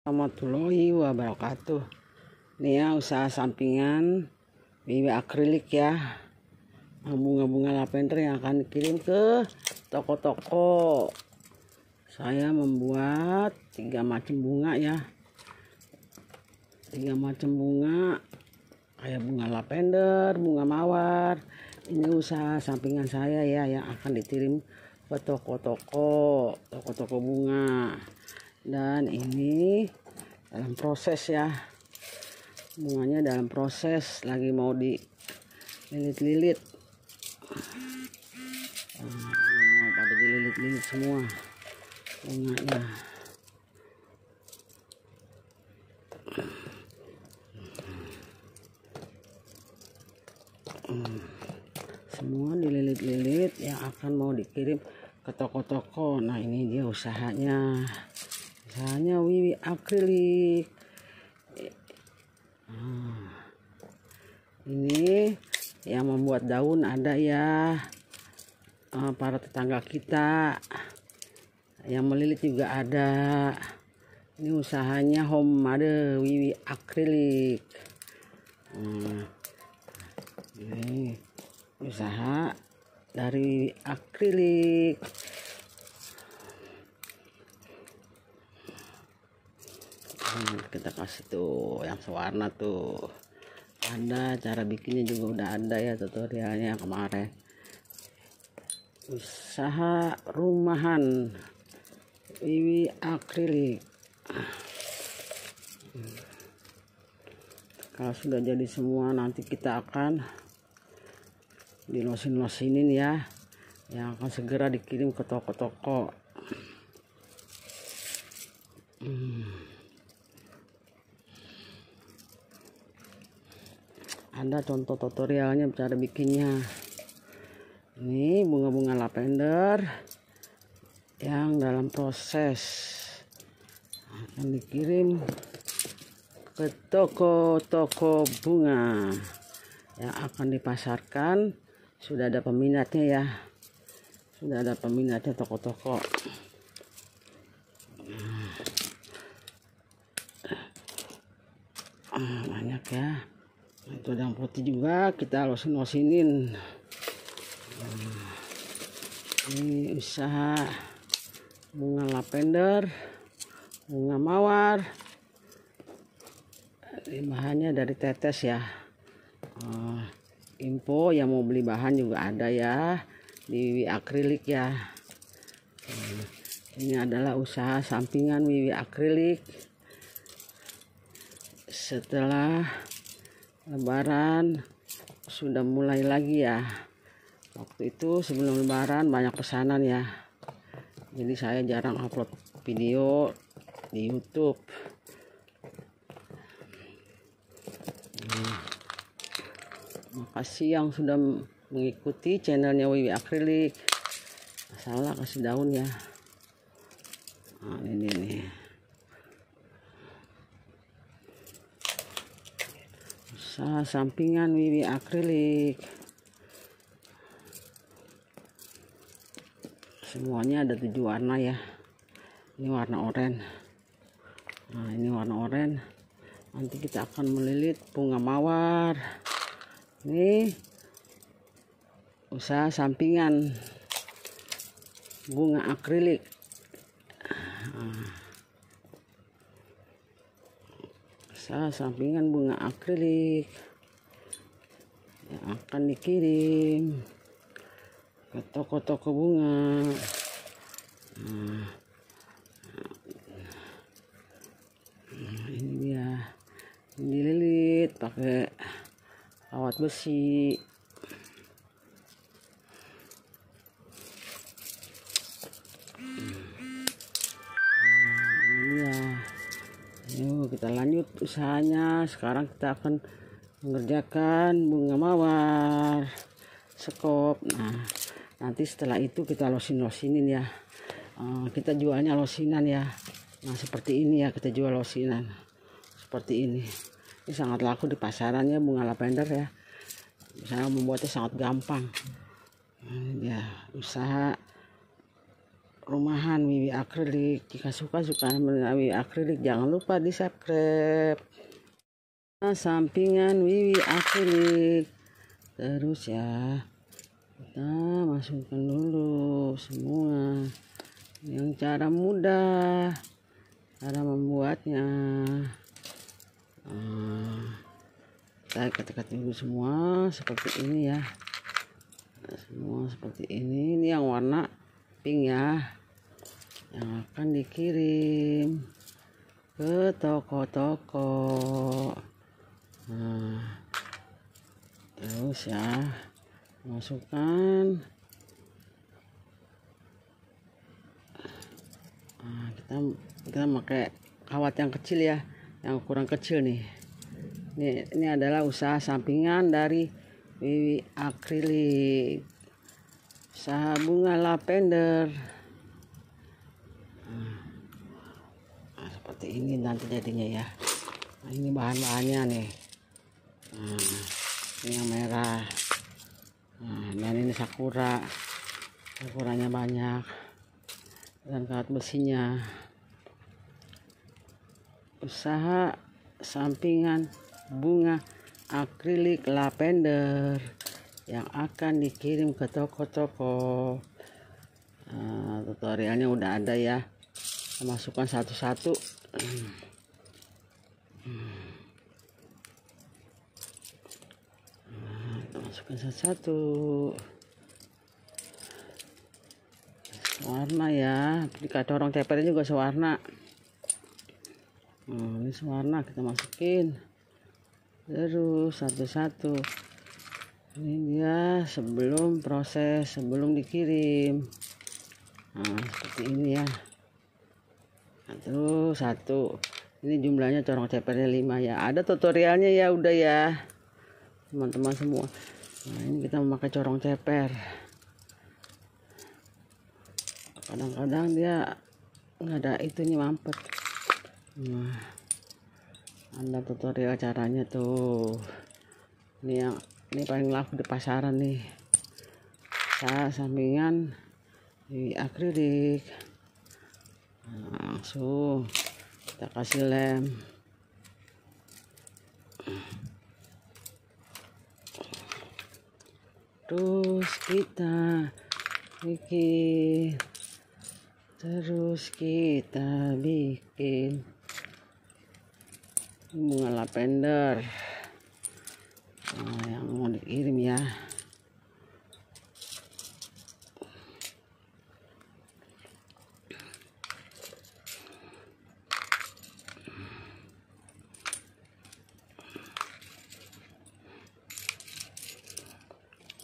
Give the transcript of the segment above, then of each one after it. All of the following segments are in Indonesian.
Warahmatullahi wabarakatuh. Ini ya usaha sampingan wiwi akrilik ya, bunga-bunga lavender yang akan dikirim ke toko-toko. Saya membuat 3 macam bunga ya, 3 macam bunga kayak bunga lavender, bunga mawar. Ini usaha sampingan saya ya, yang akan dikirim ke toko-toko bunga. Dan ini dalam proses ya, bunganya dalam proses, lagi mau dililit-lilit. Ini mau pada dililit-lilit semua bunganya. Semua dililit-lilit yang akan mau dikirim ke toko-toko. Nah, ini dia usahanya wiwi akrilik. Ini yang membuat daun ada ya, para tetangga kita. Yang melilit juga ada. Ini usahanya homemade wiwi akrilik. Ini usaha dari wiwi akrilik. Kita kasih tuh yang sewarna tuh, ada cara bikinnya juga udah ada ya, tutorialnya kemarin. Usaha rumahan wiwi akrilik. Kalau sudah jadi semua, nanti kita akan dilosin-losinin ya, yang akan segera dikirim ke toko-toko. Ada contoh tutorialnya cara bikinnya. Ini bunga-bunga lavender yang dalam proses akan dikirim ke toko-toko bunga yang akan dipasarkan. Sudah ada peminatnya ya, sudah ada peminatnya toko-toko. Banyak ya. Itu yang putih juga kita losin-losinin. Ini usaha bunga lavender, bunga mawar. Ini bahannya dari tetes ya. Info yang mau beli bahan juga ada ya di wiwi akrilik ya. Ini adalah usaha sampingan wiwi akrilik. Setelah Lebaran sudah mulai lagi ya. Waktu itu sebelum Lebaran banyak pesanan ya, jadi saya jarang upload video di YouTube. Makasih yang sudah mengikuti channelnya wiwi akrilik. Salah kasih daun ya. Nah, ini nih. Usaha sampingan wiwi akrilik. Semuanya ada 7 warna ya. Ini warna oranye. Nah, ini warna oranye. Nanti kita akan melilit bunga mawar. Ini usaha sampingan bunga akrilik. Usaha sampingan bunga akrilik yang akan dikirim ke toko-toko bunga. Ini dia, dililit pakai kawat besi. Yuk kita lanjut usahanya. Sekarang kita akan mengerjakan bunga mawar sekop. Nah, nanti setelah itu kita losin-losinin ya. Kita jualnya losinan ya. Nah, seperti ini ya, kita jual losinan seperti ini. Ini sangat laku di pasarannya bunga lavender ya. Saya membuatnya sangat gampang. Ini dia usaha rumahan wiwi akrilik. Jika suka dengan wiwi akrilik, jangan lupa di subscribe. Nah, sampingan wiwi akrilik. Terus ya, kita masukkan dulu semua. Yang cara mudah, cara membuatnya. Kita ketik dulu semua seperti ini ya. Semua seperti ini. Ini yang warna pink ya, yang akan dikirim ke toko-toko. Terus ya, masukkan. Kita pakai kawat yang kecil ya, yang ukuran kecil nih. Ini adalah usaha sampingan dari wiwi akrilik. Usaha bunga lavender. Nah, seperti ini nanti jadinya ya. Nah, ini bahan-bahannya nih. Ini yang merah. Dan ini sakura. Sakuranya banyak. Dan kawat besinya. Usaha sampingan bunga akrilik lavender yang akan dikirim ke toko-toko. Tutorialnya udah ada ya, masukkan satu-satu. Masukkan satu-satu warna ya. Jika corong cepernya juga sewarna. Ini sewarna, kita masukin terus satu-satu. Ini dia sebelum proses, sebelum dikirim. Seperti ini ya. Terus satu. Ini jumlahnya corong cepernya 5 ya. Ada tutorialnya ya, udah ya teman-teman semua. Nah, ini kita memakai corong ceper. Kadang-kadang dia nggak ada itunya, mampet. Ada tutorial caranya tuh. Ini paling laku di pasaran nih. Sampingan wiwi akrilik. Langsung kita kasih lem. Terus kita bikin. Bunga lavender. Yang mau dikirim ya.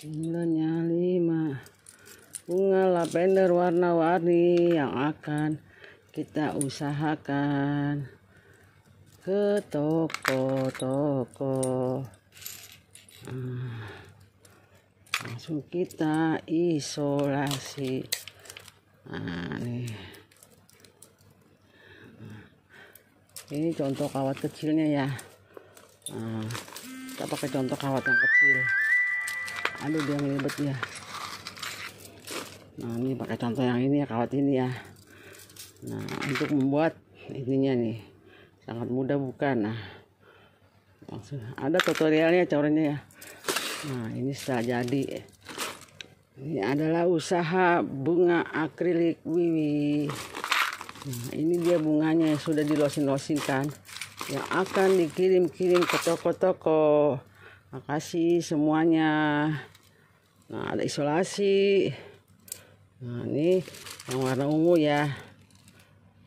Jumlahnya 5. Bunga lavender warna-warni yang akan kita usahakan ke toko-toko. Langsung kita isolasi. Nih. Ini contoh kawat kecilnya ya. Kita pakai contoh kawat yang kecil. Aduh, dia ngelibet ya. Nah, ini pakai contoh yang ini ya, kawat ini ya. Nah, untuk membuat ininya nih sangat mudah bukan? Nah, langsung ada tutorialnya caranya ya. Nah, ini setelah jadi. Ini adalah usaha bunga akrilik wiwi. Nah, ini dia bunganya yang sudah dilosin-losinkan, yang akan dikirim-kirim ke toko-toko. Makasih semuanya. Nah, ada isolasi. Nah, ini yang warna ungu ya,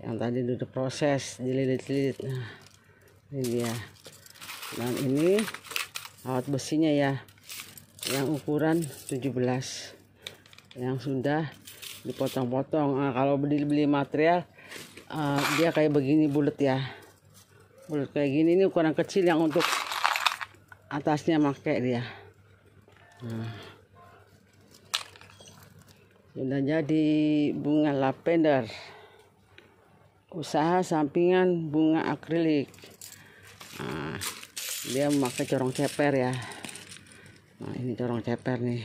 yang tadi udah proses dililit-lilit. Nah, ini dia. Dan ini kawat besinya ya, yang ukuran 17, yang sudah dipotong-potong. Nah, kalau beli material dia kayak begini, bulat ya, bulat kayak gini. Ini ukuran kecil yang untuk atasnya pakai dia. Nah, sudah jadi bunga lavender, usaha sampingan bunga akrilik. Nah, dia memakai corong ceper ya. Nah, ini corong ceper nih.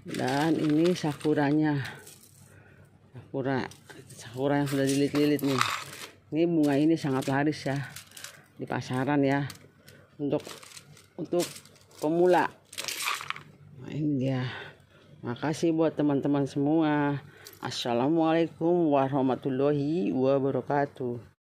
Dan ini sakuranya. sakura yang sudah dililit-lilit nih. Ini bunga ini sangat laris ya di pasaran ya, untuk pemula. Nah, ini dia. Makasih buat teman-teman semua. Assalamualaikum warahmatullahi wabarakatuh.